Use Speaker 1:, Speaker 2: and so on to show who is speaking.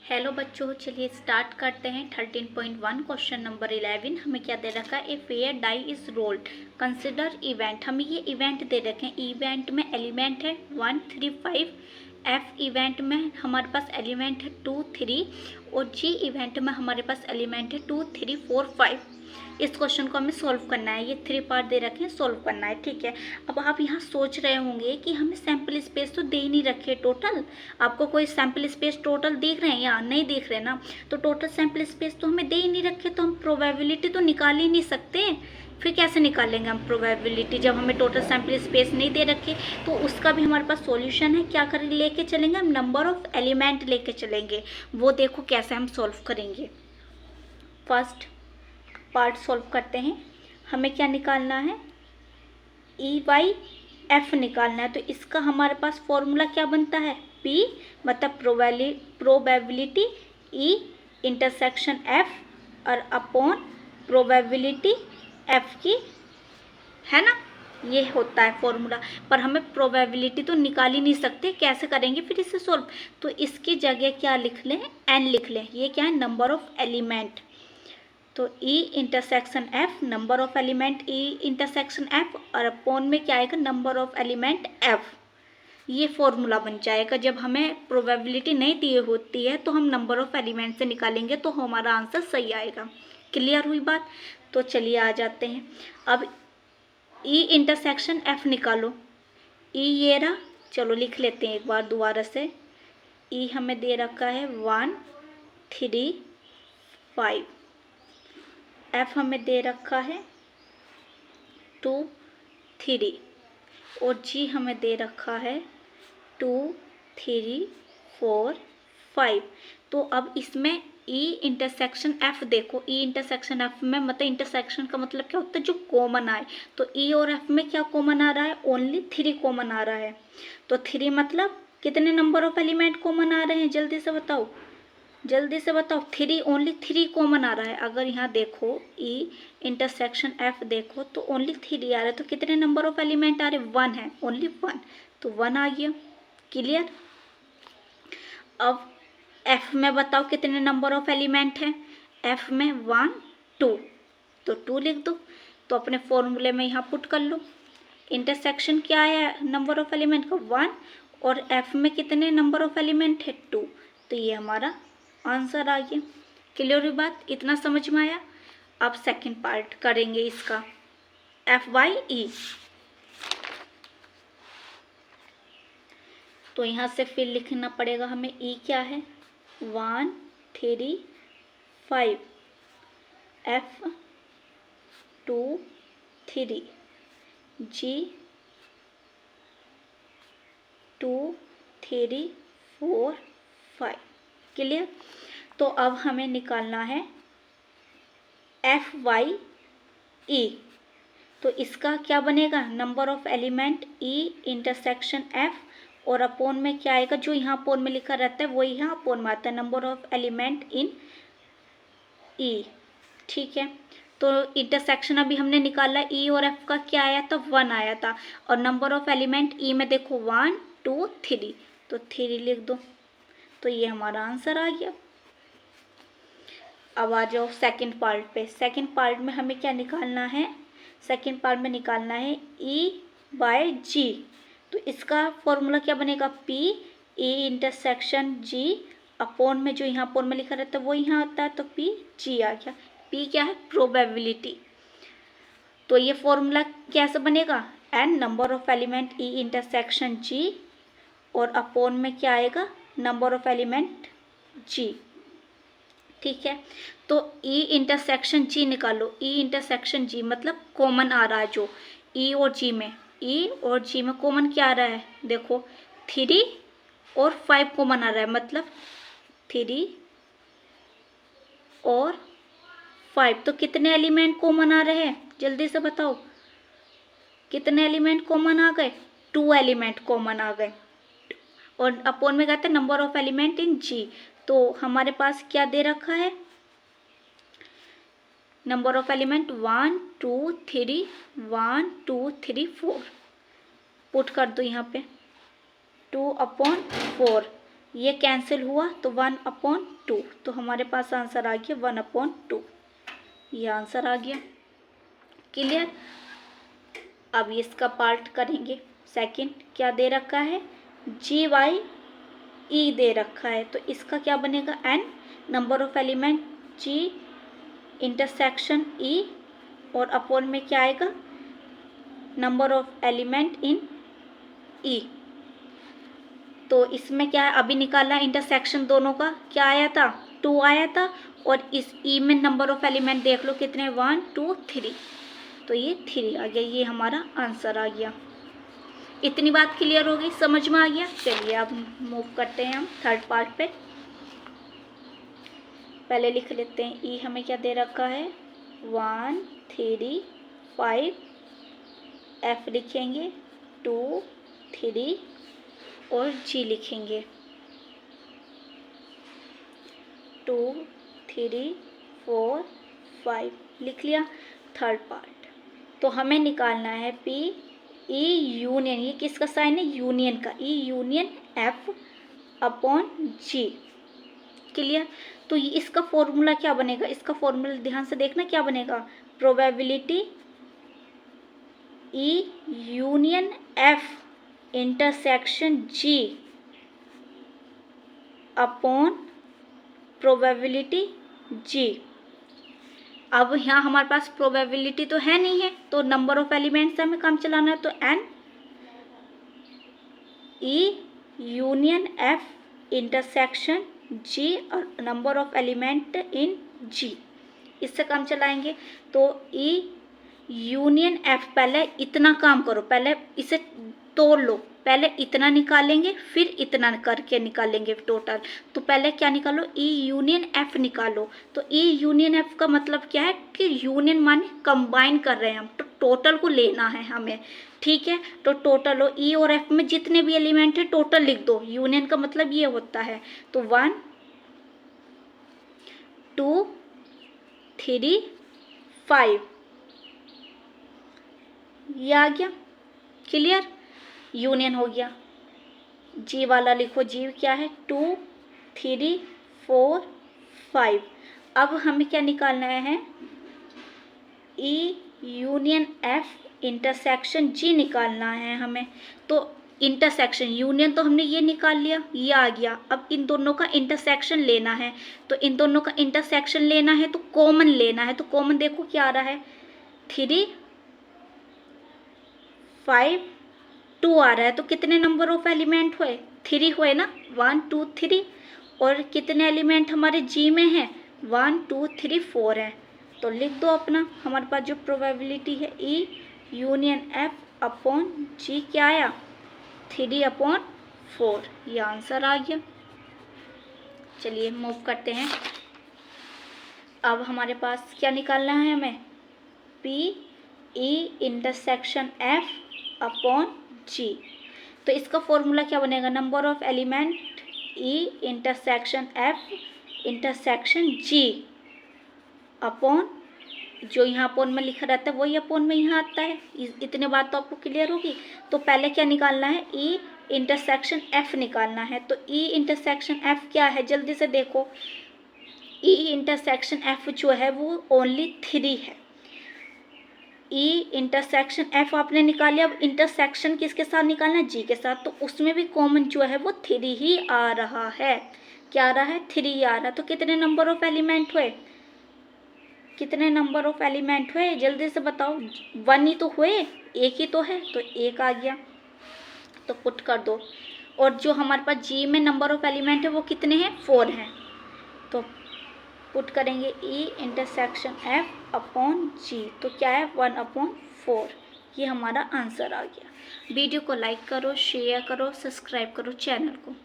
Speaker 1: Hello बच्चों, चलिए start करते हैं। 13.1 क्वेश्चन नंबर 11 हमें क्या दे रखा है? A fair die is rolled, consider event. हमें ये इवेंट दे रखे हैं। इवेंट में एलिमेंट है 1, 3, 5। एफ इवेंट में हमारे पास एलिमेंट है 2, 3 और जी इवेंट में हमारे पास एलिमेंट है 2, 3, 4, 5। इस क्वेश्चन को हमें सॉल्व करना है। ये 3 पार्ट दे रखे हैं, सॉल्व करना है। ठीक है, अब आप यहाँ सोच रहे होंगे कि हमें सैम्पल स्पेस तो दे ही नहीं रखे टोटल। आपको कोई सैम्पल स्पेस टोटल दिख रहे हैं या नहीं दिख रहे ना? तो टोटल सैम्पल स्पेस तो हमें दे ही नहीं रखे, तो हम प्रोबेबिलिटी तो निकाल ही नहीं सकते। फिर कैसे निकालेंगे हम प्रोबेबिलिटी जब हमें टोटल सैम्पल स्पेस नहीं दे रखे? तो उसका भी हमारे पास सॉल्यूशन है। क्या करें लेके चलेंगे? हम नंबर ऑफ एलिमेंट लेके चलेंगे। वो देखो कैसे हम सॉल्व करेंगे। फर्स्ट पार्ट सॉल्व करते हैं। हमें क्या निकालना है? ई बाई एफ निकालना है। तो इसका हमारे पास फॉर्मूला क्या बनता है? पी मतलब प्रोबेबिलिटी ई इंटरसेक्शन एफ और अपॉन प्रोबेबिलिटी एफ की, है ना? ये होता है फॉर्मूला। पर हमें प्रोबेबिलिटी तो निकाल ही नहीं सकते, कैसे करेंगे फिर इसे सॉल्व? तो इसकी जगह क्या लिख लें? एन लिख लें। ये क्या है? Number of element. तो E intersection F, number of element E intersection F और अपॉन में क्या आएगा? Number of element F। ये फॉर्मूला बन जाएगा। जब हमें प्रोबेबिलिटी नहीं दी होती है तो हम नंबर ऑफ एलिमेंट से निकालेंगे तो हमारा आंसर सही आएगा। क्लियर हुई बात? तो चलिए आ जाते हैं। अब E इंटरसेक्शन F निकालो। E ये रहा, चलो लिख लेते हैं एक बार दोबारा से। E हमें दे रखा है 1, 3, 5। एफ हमें दे रखा है 2, 3 और जी हमें दे रखा है 2, 3, 4, 5। तो अब इसमें ई इंटरसेक्शन एफ देखो। ई इंटरसेक्शन एफ में मतलब इंटरसेक्शन का मतलब क्या होता है? जो कॉमन आए। तो ई और एफ में क्या कॉमन आ रहा है? ओनली 3 कॉमन आ रहा है। तो 3 मतलब कितने नंबर ऑफ एलिमेंट कॉमन आ रहे हैं? जल्दी से बताओ, जल्दी से बताओ। 3, ओनली 3 कॉमन आ रहा है। अगर यहाँ देखो E इंटरसेक्शन F देखो तो ओनली 3 आ रहा है। तो कितने नंबर ऑफ एलिमेंट आ रहे? 1 है, ओनली 1। तो 1 आ गया। क्लियर? अब F में बताओ कितने नंबर ऑफ एलिमेंट हैं? F में 1, 2, तो 2 लिख दो। तो अपने फॉर्मूले में यहाँ पुट कर लो। इंटरसेक्शन क्या है नंबर ऑफ एलिमेंट का? 1 और F में कितने नंबर ऑफ एलिमेंट है? 2। तो ये हमारा आंसर आ गया। क्लियर हुई बात? इतना समझ में आया? अब सेकंड पार्ट करेंगे इसका। F by E. तो यहाँ से फिर लिखना पड़ेगा हमें। ई क्या है? 1, 3, 5। एफ 2, 3। जी 2, 3, 4, 5। क्लियर? तो अब हमें निकालना है एफ वाई ई। तो इसका क्या बनेगा? Number of element E intersection F और अपॉन में क्या आएगा? जो यहाँ अपॉन में लिखा रहता है वही यहाँ अपॉन में आता है, नंबर ऑफ एलिमेंट इन ई। ठीक है, तो इंटरसेक्शन अभी हमने निकाला। ई और एफ का क्या आया था? 1 आया था। और नंबर ऑफ एलिमेंट ई में देखो 1, 2, 3, तो 3 लिख दो। तो ये हमारा आंसर आ गया। अब आ जाओ सेकंड पार्ट पे। सेकंड पार्ट में हमें क्या निकालना है? सेकंड पार्ट में निकालना है E बाय G। तो इसका फॉर्मूला क्या बनेगा? P E intersection G upon में जो यहाँ अपॉन में लिखा रहता है वो यहाँ आता है, तो P G आ गया। P क्या है? प्रोबेबिलिटी। तो ये फॉर्मूला कैसे बनेगा? N number of element E intersection G और अपॉन में क्या आएगा? Number of element G। ठीक है, तो E इंटरसेक्शन G निकालो। E इंटरसेक्शन G मतलब कॉमन आ रहा है जो E और G में। E और G में कॉमन क्या आ रहा है? देखो 3 और 5 कॉमन आ रहा है, मतलब 3 और 5। तो कितने एलिमेंट कॉमन आ रहे हैं? जल्दी से बताओ, कितने एलिमेंट कॉमन आ गए? 2 एलिमेंट कॉमन आ गए। और अपॉन में कहते हैं number of element in G। तो हमारे पास क्या दे रखा है? नंबर ऑफ एलिमेंट 1, 2, 3, 1, 2, 3, 4 पुट कर दो यहाँ पे। 2/4 ये कैंसिल हुआ तो 1/2, तो हमारे पास आंसर आ गया 1/2। ये आंसर आ गया। क्लियर। अब इसका पार्ट करेंगे। सेकंड क्या दे रखा है, GYE दे रखा है, तो इसका क्या बनेगा, N number of element G intersection E और अपॉन में क्या आएगा, number of element in E। तो इसमें क्या है, अभी निकाला इंटरसेक्शन दोनों का, क्या आया था, 2 आया था, और इस E में नंबर ऑफ एलिमेंट देख लो कितने, 1 2 3, तो ये 3 आ गया। ये हमारा आंसर आ गया। इतनी बात क्लियर हो गई, समझ में आ गया। चलिए अब मूव करते हैं हम थर्ड पार्ट पे। पहले लिख लेते हैं E हमें क्या दे रखा है, 1 3 5, F लिखेंगे 2 3 और G लिखेंगे 2 3 4 5, लिख लिया। थर्ड पार्ट तो हमें निकालना है P E यूनियन, ये किसका साइन है, यूनियन का, E union F upon G। Clear. तो ये इसका फॉर्मूला क्या बनेगा, इसका फॉर्मूला ध्यान से देखना क्या बनेगा, probability E union F intersection G upon probability G। अब यहाँ हमारे पास प्रोबेबिलिटी तो है नहीं है, तो नंबर ऑफ एलिमेंट्स से हमें काम चलाना है, तो N E union F intersection G और number of element in G, इससे काम चलाएंगे। तो E यूनियन F, पहले इतना काम करो, पहले इसे तोड़ लो, पहले इतना निकालेंगे फिर इतना करके निकालेंगे टोटल। तो पहले क्या निकालो, E यूनियन F निकालो। तो E यूनियन F का मतलब क्या है कि यूनियन माने कंबाइन कर रहे हैं हम, तो टोटल को लेना है हमें, ठीक है। तो टोटल हो E और F में जितने भी एलिमेंट है टोटल लिख दो, यूनियन का मतलब ये होता है। तो 1 2 3 5, ये आ गया। क्लियर, यूनियन हो गया। G वाला लिखो, G क्या है, 2 3 4 5। अब हमें क्या निकालना है, E union F intersection G निकालना है हमें। तो इंटरसेक्शन, यूनियन तो हमने ये निकाल लिया, ये आ गया। अब इन दोनों का इंटरसेक्शन लेना है, तो इन दोनों का इंटरसेक्शन लेना है तो कॉमन लेना है। तो कॉमन देखो क्या आ रहा है, 3 5 2 आ रहा है। तो कितने नंबर ऑफ एलिमेंट हुए, 3 हुए ना, 1 2 3। और कितने एलिमेंट हमारे G में हैं, 1 2 3 4 है। तो लिख दो अपना, हमारे पास जो प्रोबेबिलिटी है E union F upon G क्या आया, 3/4, ये आंसर आ गया। चलिए मूव करते हैं। अब हमारे पास क्या निकालना है हमें, P E intersection F upon G। तो इसका फॉर्मूला क्या बनेगा, number of element E intersection F intersection G upon, जो यहाँ अपॉन में लिखा रहता है वही अपॉन में यहाँ आता है। इतने बात तो आपको क्लियर होगी। तो पहले क्या निकालना है, E इंटरसेक्शन F निकालना है। तो E इंटरसेक्शन F क्या है, जल्दी से देखो, E इंटरसेक्शन F जो है वो ओनली 3 है। E इंटरसेक्शन F आपने निकाल लिया। अब इंटरसेक्शन किसके साथ निकालना है, G के साथ। तो उसमें भी कॉमन जो है वो 3 ही आ रहा है। क्या आ रहा है, 3 आ रहा है। तो कितने नंबर ऑफ एलिमेंट हुए, कितने नंबर ऑफ एलिमेंट हुए, जल्दी से बताओ। 1 ही तो हुए, एक ही तो है, तो 1 आ गया। तो पुट कर दो। और जो हमारे पास G में नंबर ऑफ एलिमेंट है वो कितने हैं, 4 हैं। तो पुट करेंगे E intersection F upon G, तो क्या है, 1/4। ये हमारा आंसर आ गया। वीडियो को लाइक करो, शेयर करो, सब्सक्राइब करो चैनल को।